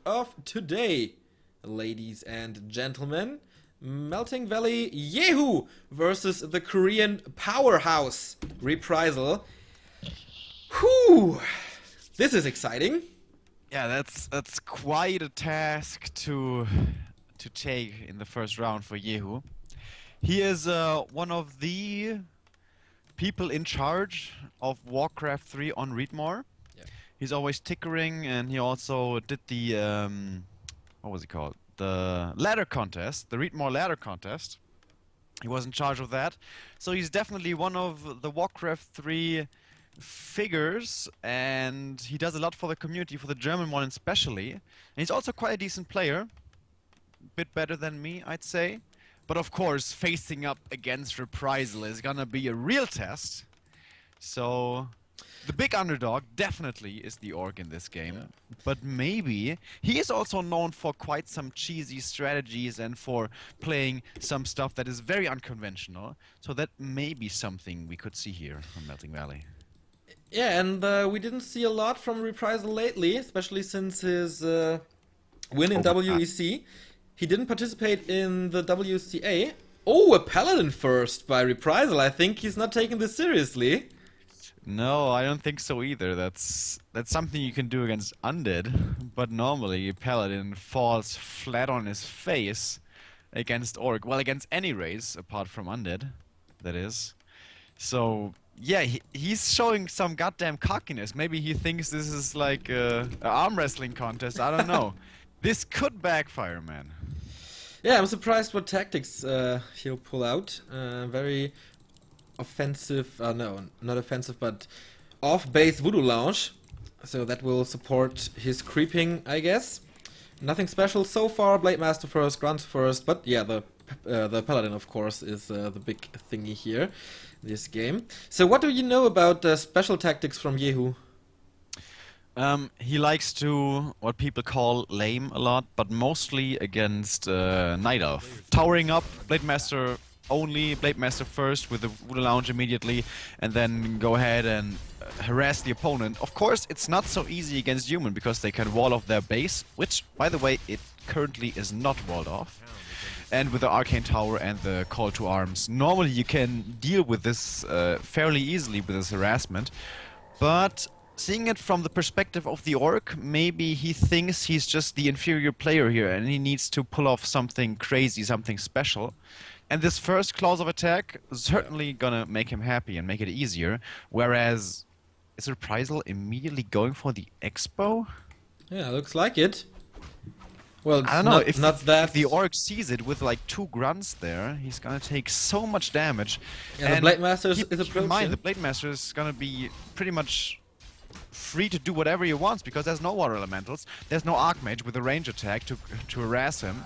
of today, ladies and gentlemen. Melting Valley Jehu versus the Korean powerhouse Reprisal. Whew! This is exciting. Yeah, that's quite a task to take in the first round for Jehu. He is one of the people in charge of Warcraft 3 on Readmore. Yeah. He's always tickering, and he also did the what was it called? The ladder contest, the Readmore ladder contest. He was in charge of that, so he's definitely one of the Warcraft 3 figures, and he does a lot for the community, for the German one especially. And he's also quite a decent player, a bit better than me, I'd say. But of course, facing up against Reprisal is gonna be a real test. So the big underdog definitely is the Orc in this game. Yeah. But maybe he is also known for quite some cheesy strategies and for playing some stuff that is very unconventional. So that may be something we could see here from Melting Valley. Yeah, and we didn't see a lot from Reprisal lately, especially since his win in WEC. He didn't participate in the WCA. Oh, a Paladin first by Reprisal. I think he's not taking this seriously. No, I don't think so either. That's something you can do against Undead, but normally a Paladin falls flat on his face against Orc. Well, against any race apart from Undead, that is. So yeah, he's showing some goddamn cockiness. Maybe he thinks this is like an arm wrestling contest. I don't know. This could backfire, man. Yeah, I'm surprised what tactics he'll pull out. Very offensive, no, not offensive, but off-base Voodoo Lounge. So that will support his creeping, I guess. Nothing special so far. Blade Master first, Grunt first, but yeah, the Paladin, of course, is the big thingy here, this game. So what do you know about special tactics from Jehu? He likes to, what people call lame a lot, but mostly against Night Elf. Towering up, Blade Master only, Blade Master first with the Voodoo Lounge immediately, and then go ahead and harass the opponent. Of course, it's not so easy against human because they can wall off their base, which, by the way, it currently is not walled off. And with the Arcane Tower and the Call to Arms, normally you can deal with this fairly easily with this harassment, but seeing it from the perspective of the Orc, maybe he thinks he's just the inferior player here and he needs to pull off something crazy, something special. And this first clause of attack is certainly gonna make him happy and make it easier, whereas is Reprisal immediately going for the Expo? Yeah, looks like it. Well, I don't know, if the Orc sees it with like 2 grunts there, he's gonna take so much damage. Yeah, and the Blade Master is approaching. Keep in mind, the Blade Master is gonna be pretty much free to do whatever he wants because there's no water elementals, there's no Archmage with a range attack to harass him.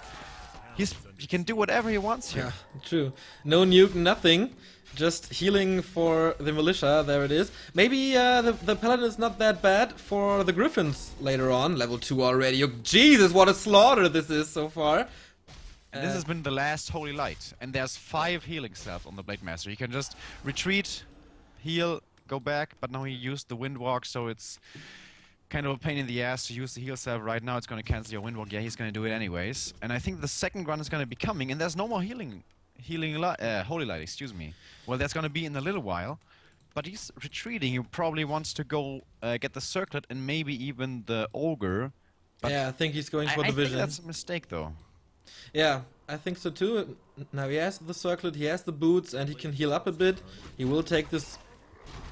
He can do whatever he wants here. Yeah, true. No nuke, nothing. Just healing for the militia, there it is. Maybe the Paladin is not that bad for the Griffins later on. Level 2 already. Oh, Jesus, what a slaughter this is so far. And this has been the last Holy Light. And there's 5 healing cells on the Blade Master. He can just retreat, heal, go back, but now he used the Windwalk, so it's kind of a pain in the ass to use the heal cell right now. It's going to cancel your Windwalk. Yeah, he's going to do it anyways. And I think the second run is going to be coming, and there's no more Holy Light, excuse me. Well, that's going to be in a little while, but he's retreating. He probably wants to go get the Circlet and maybe even the Ogre. But yeah, I think he's going for the Vision. I think that's a mistake, though. Yeah, I think so too. Now he has the Circlet, he has the boots, and he can heal up a bit. He will take this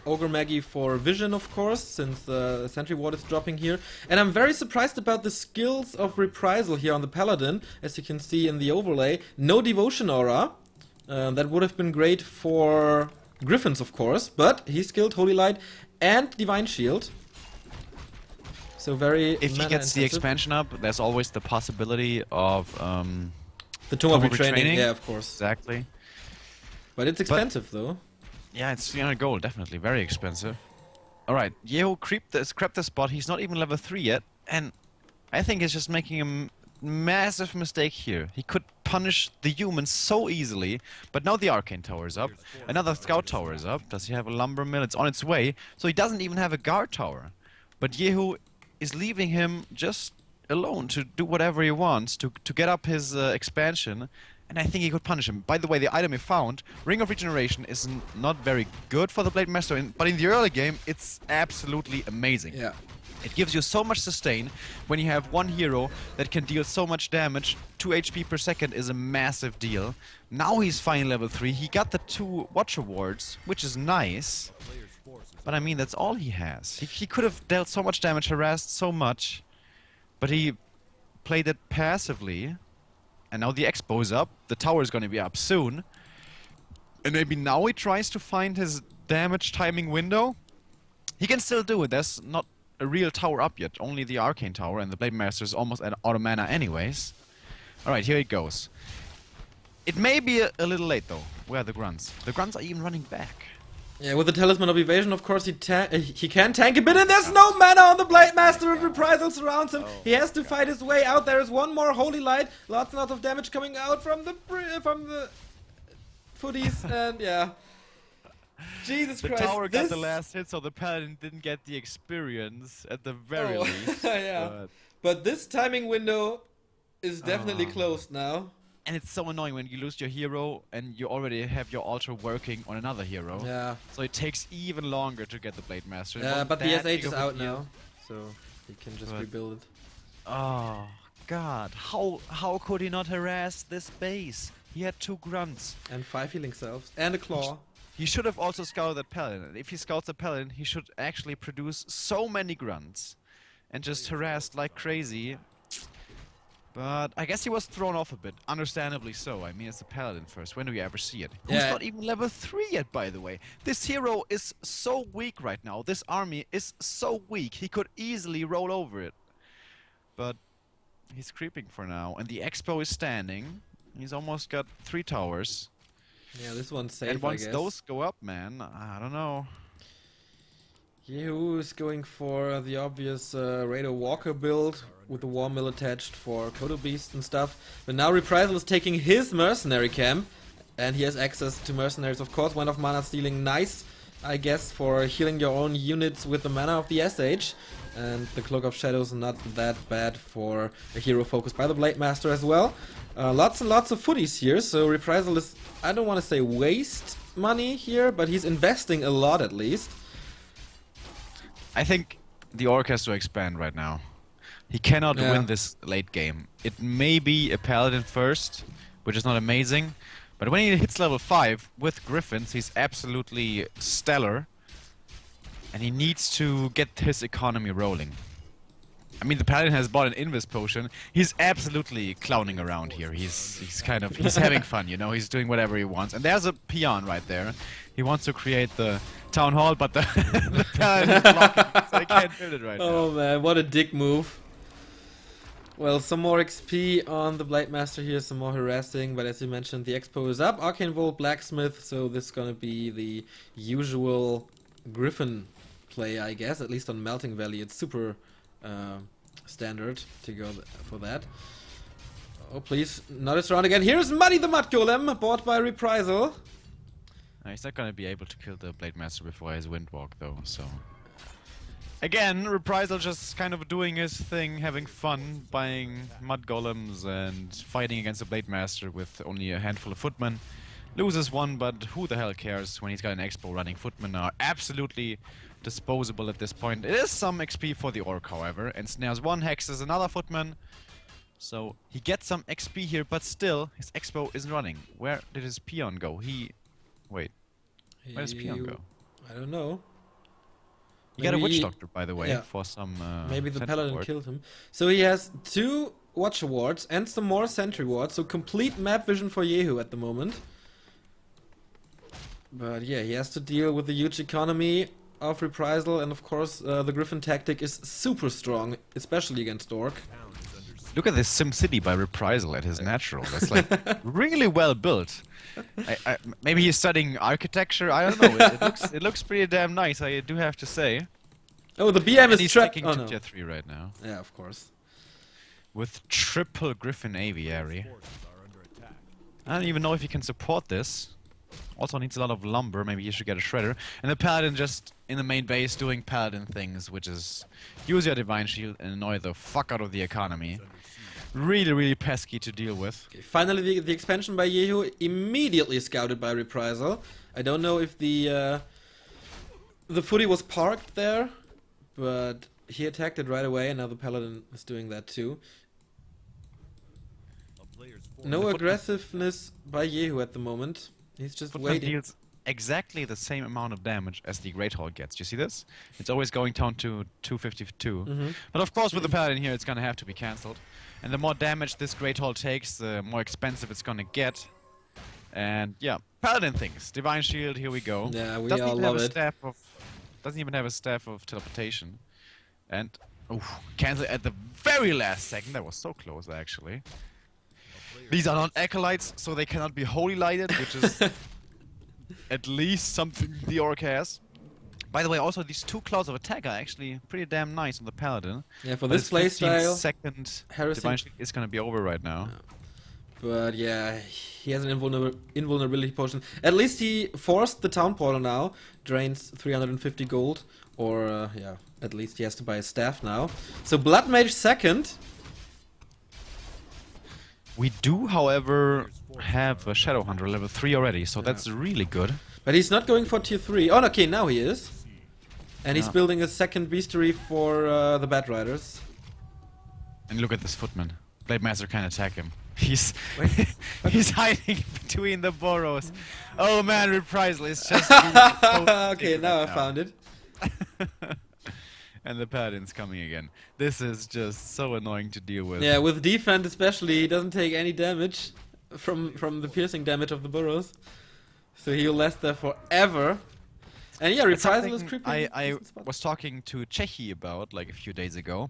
Ogre Maggie for Vision, of course, since the Sentry Ward is dropping here. And I'm very surprised about the skills of Reprisal here on the Paladin, as you can see in the overlay. No Devotion Aura. That would have been great for Griffins, of course, but he skilled Holy Light and Divine Shield. So very if he gets the expansion up, there's always the possibility of the Tomb of Retraining. Yeah, of course. Exactly. But it's expensive, though. Yeah, it's 300 gold, definitely. Very expensive. Alright, Jehu crept the spot. He's not even level 3 yet. And I think he's just making a massive mistake here. He could punish the humans so easily. But now the Arcane Tower is up. Another Scout Tower is up. Does he have a Lumber Mill? It's on its way. So he doesn't even have a Guard Tower. But Jehu is leaving him just alone to do whatever he wants, to get up his expansion, and I think he could punish him. By the way, the item he found, Ring of Regeneration, is not very good for the Blade Master, but in the early game, it's absolutely amazing. Yeah. It gives you so much sustain when you have one hero that can deal so much damage. 2 HP per second is a massive deal. Now he's finally level 3. He got the 2 Watch Awards, which is nice. But I mean, that's all he has. He could have dealt so much damage, harassed so much. But he played it passively. And now the Expo is up. The tower is going to be up soon. And maybe now he tries to find his damage timing window. He can still do it. There's not a real tower up yet. Only the Arcane Tower. And the Blade Master is almost at auto mana anyways. Alright, here it goes. It may be a little late though. Where are the Grunts? The Grunts are even running back. Yeah, with the Talisman of Evasion, of course, he can tank a bit, and there's no mana on the Blade Master, and Reprisal surrounds him. He has to fight his way out. There is one more Holy Light, lots and lots of damage coming out from the footies, and yeah. Jesus Christ. The tower got the last hit, so the Paladin didn't get the experience at the very least. Yeah. But this timing window is definitely closed now. And it's so annoying when you lose your hero and you already have your altar working on another hero. Yeah. So it takes even longer to get the Blade Master. Yeah, but the SH is out now, so he can just rebuild it. Oh God! How could he not harass this base? He had 2 Grunts and 5 healing selves and a claw. He should have also scouted that Paladin. If he scouts the Paladin, he should actually produce so many Grunts and just harass like crazy. But I guess he was thrown off a bit, understandably so. I mean, it's a Paladin first. When do we ever see it? He's not even level 3 yet, by the way. This hero is so weak right now. This army is so weak. He could easily roll over it. But he's creeping for now. And the Expo is standing. He's almost got 3 towers. Yeah, this one's safe, and once I guess. those go up, man, I don't know. Jehu is going for the obvious Raider Walker build with the War Mill attached for Kodo Beast and stuff. But now Reprisal is taking his mercenary camp, and he has access to mercenaries, of course. 1 of mana stealing, nice, I guess, for healing your own units with the mana of the SH. And the Cloak of Shadows not that bad for a hero focused by the Blade Master as well. Lots and lots of footies here, so Reprisal is, I don't want to say waste money here, but he's investing a lot at least. I think the Orc has to expand right now. He cannot win this late game. It may be a Paladin first, which is not amazing, but when he hits level 5 with Griffins, he's absolutely stellar. And he needs to get his economy rolling. I mean, the Paladin has bought an Invis potion. He's absolutely clowning around here. He's kind of having fun, you know. He's doing whatever he wants. And there's a peon right there. He wants to create the town hall, but the, the Paladin is blocking, so I can't build it right now. Oh man, what a dick move. Well, some more XP on the Blade Master here, some more harassing, but as you mentioned, the Expo is up. Arcane Volt, Blacksmith, so this is gonna be the usual Griffin play, I guess. At least on Melting Valley, it's super standard to go for that. Oh, please, not a surround again. Here's Muddy the Mud Golem, bought by Reprisal. He's not gonna be able to kill the Blade Master before his Windwalk, though, so... Again, Reprisal just kind of doing his thing, having fun, buying Mud Golems and fighting against the Blade Master with only a handful of footmen. Loses 1, but who the hell cares when he's got an Expo running? Footmen are absolutely disposable at this point. It is some XP for the Orc, however, and snares 1, hexes another footman. So he gets some XP here, but still, his Expo isn't running. Where did his peon go? Wait. Where does peon go? I don't know. He got a Witch Doctor, by the way, for some... maybe the Paladin killed him. So he has 2 Watch Awards and some more Sentry Wards, so complete map vision for Jehu at the moment. But yeah, he has to deal with the huge economy of Reprisal, and of course the Griffin tactic is super strong, especially against Orc. Look at this SimCity by Reprisal at his natural. That's like really well built. Maybe he's studying architecture. I don't know. It looks pretty damn nice. I do have to say. Oh, the BM is trapped. He's taking tier 3 right now. Yeah, of course. With triple Griffin Aviary. I don't even know if he can support this. Also needs a lot of lumber. Maybe he should get a shredder. And the Paladin just in the main base doing Paladin things, which is use your Divine Shield and annoy the fuck out of the economy. Really, really pesky to deal with. Okay, finally, the expansion by Jehu immediately scouted by Reprisal. I don't know if the footy was parked there, but he attacked it right away, and now the Paladin is doing that too. No aggressiveness by Jehu at the moment. He's just waiting. Deals exactly the same amount of damage as the Great Hall gets. You see this? It's always going down to 252. But of course with the Paladin here it's gonna have to be cancelled. And the more damage this Great Hall takes, the more expensive it's gonna get. And yeah, Paladin things. Divine Shield, here we go. Yeah, we all love it. Doesn't even have a staff of teleportation. And cancel at the very last second. That was so close actually. These are not acolytes, so they cannot be holy lighted, which is at least something the orc has. By the way, also these two clouds of attack are actually pretty damn nice on the Paladin. Yeah, for this playstyle, second Divine Shield is gonna be over right now. Yeah. But yeah, he has an invulnerability potion. At least he forced the town portal now, drains 350 gold, or yeah, at least he has to buy a staff now. So Blood Mage second. We do, however, have a Shadow Hunter level 3 already, so that's really good. But he's not going for tier 3. Oh, okay, now he is. And he's building a second bestiary for the Bat Riders. And look at this footman. Blade Master can attack him. He's he's hiding between the burrows. Oh man, Reprisal is just... Okay, now I found it. And the Paladin's coming again. This is just so annoying to deal with. Yeah, with defense especially, he doesn't take any damage from the piercing damage of the burrows. So he'll last there forever. And yeah, Reprisal is creeping. I was talking to Jehu about like a few days ago.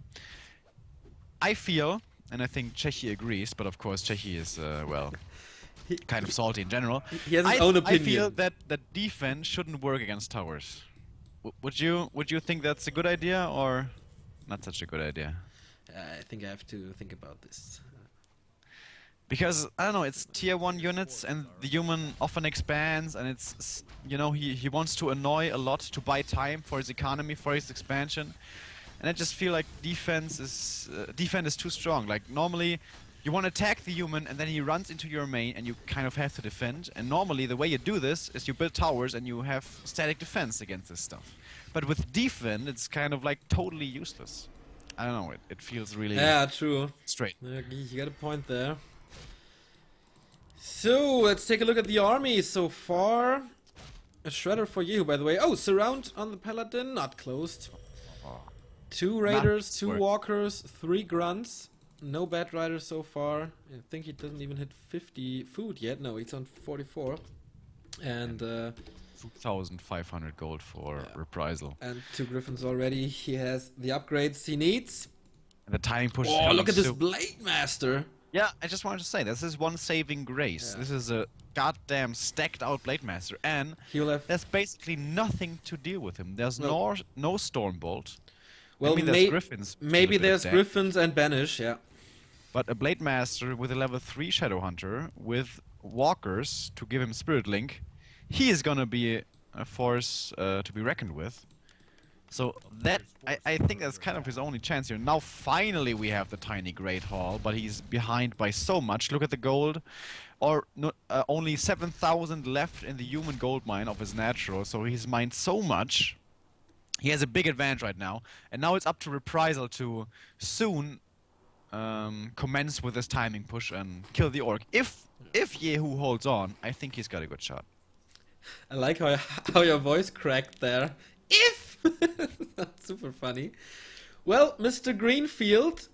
I feel, and I think Jehu agrees, but of course Jehu is, well, kind of salty in general. He has his own opinion. I feel that defense shouldn't work against towers. Would you think that's a good idea or not such a good idea? I think I have to think about this. Because, I don't know, it's tier 1 units and the human often expands and it's, you know, he wants to annoy a lot to buy time for his economy, for his expansion. And I just feel like defense is too strong. Like, normally you want to attack the human and then he runs into your main and you kind of have to defend. And normally the way you do this is you build towers and you have static defense against this stuff. But with defense, it's kind of like totally useless. I don't know, it feels really true. Straight. You got a point there. So, let's take a look at the army so far. A Shredder for you, by the way. Oh, Surround on the Paladin, not closed. 2 Raiders, 2 Walkers, 3 Grunts. No Bat Riders so far. I think he doesn't even hit 50 food yet. No, he's on 44. And 2,500 gold for Reprisal. And 2 Griffins already. He has the upgrades he needs. And the timing push. Oh, look at this Blade Master. Yeah, I just wanted to say, this is one saving grace. Yeah. This is a goddamn stacked out Blade Master. And there's basically nothing to deal with him. There's no Stormbolt. Well, there's Griffins. Maybe there's Griffins and Banish, yeah. But a Blade Master with a level 3 Shadow Hunter with Walkers to give him Spirit Link, he is gonna be a force to be reckoned with. So that I think that's kind of his only chance here. Now finally we have the tiny Great Hall, but he's behind by so much. Look at the gold. Or only 7,000 left in the human gold mine of his natural, so he's mined so much. He has a big advantage right now. And now it's up to Reprisal to soon commence with his timing push and kill the orc. If Jehu holds on, I think he's got a good shot. I like how your voice cracked there. If! That's super funny. Well, Mr. Greenfield.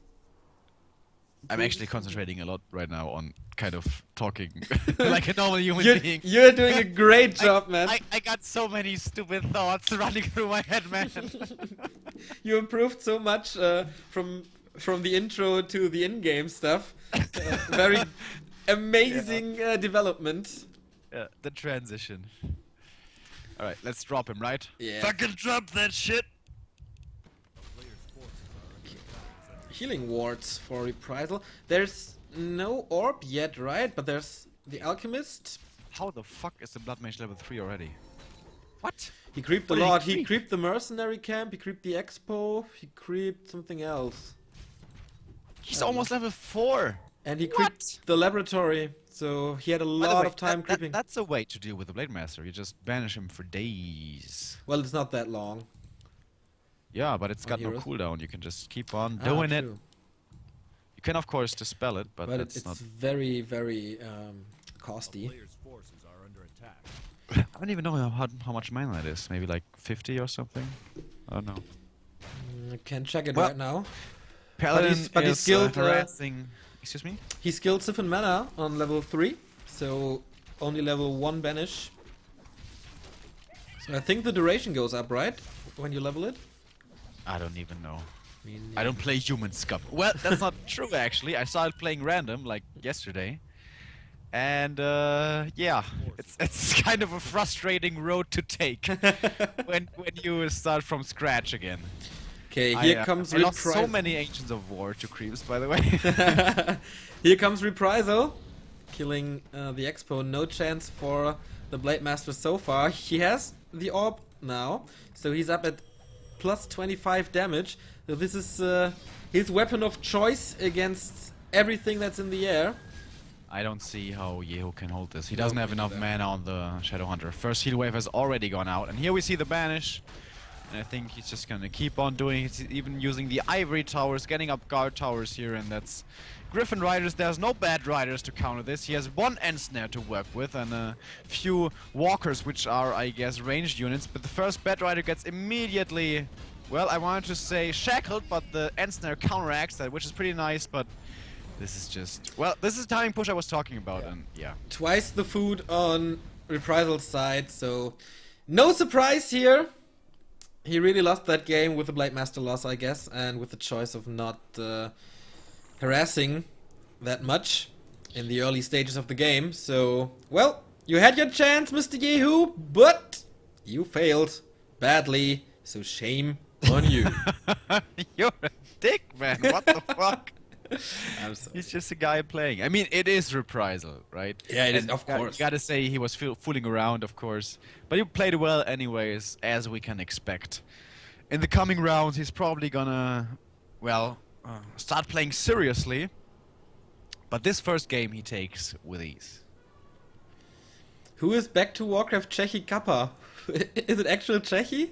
I'm actually concentrating a lot right now on kind of talking like a normal human being. You're doing a great job, man. I got so many stupid thoughts running through my head, man. You improved so much from the intro to the in-game stuff. Very amazing development. Yeah, the transition. Alright, let's drop him, right? Yeah. Fucking drop that shit! Healing wards for Reprisal. There's no orb yet, right? But there's the Alchemist. How the fuck is the Blood Mage level 3 already? What? He creeped a What did he lot. He creep? creeped the mercenary camp, he creeped the expo, he creeped something else. He's almost level 4! And he What? creeped the laboratory, so he had a By the lot way, of time creeping. That's a way to deal with the Blade Master. You just banish him for days. Well, it's not that long. Yeah, but it's got no heroes. cooldown. You can just keep on doing it. True. You can, of course, dispel it, but But that's it's not... very, very costly. Player's forces are under attack. I don't even know how much mana that is. Maybe like 50 or something? I don't know. I can check it Well, right now. Paladin but he's is skilled, harassing... Excuse me? He skilled Siphon Mana on level 3, so only level 1 banish. So I think the duration goes up, right? When you level it? I don't even know. I mean, I don't play human scum. Well, that's not true actually. I started playing random like yesterday. And yeah, it's kind of a frustrating road to take when you start from scratch again. Okay, here comes I lost so Reprisal. many Ancients of War to creeps, by the way. Here comes Reprisal, killing the Expo. No chance for the Blade Master so far. He has the orb now, so he's up at plus 25 damage. So this is his weapon of choice against everything that's in the air. I don't see how Jehu can hold this. He No, doesn't have me enough neither. mana on the Shadowhunter. First heal wave has already gone out, and here we see the banish. And I think he's just gonna keep on doing it. He's even using the ivory towers, getting up guard towers here, and that's Griffin Riders. There's no bad riders to counter this. He has one Ensnare to work with and a few walkers, which are, I guess, ranged units. But the first bad rider gets immediately, well, I wanted to say shackled, but the Ensnare counteracts that, which is pretty nice, but this is just, well, this is the timing push I was talking about, and yeah. Twice the food on Reprisal's side, so no surprise here. He really lost that game with the Blade Master loss, I guess, and with the choice of not harassing that much in the early stages of the game. So, well, you had your chance, Mr. Jehu, but you failed badly, so shame on you. You're a dick, man. What the fuck? I'm sorry. He's just a guy playing. I mean, it is Reprisal, right? Yeah, it is, And of course. You gotta say he was fooling around, of course. But he played well anyways, as we can expect. In the coming rounds, he's probably gonna, well, start playing seriously. But this first game he takes with ease. Who is back to Warcraft? Chechi Kappa. Is it actual Chechi?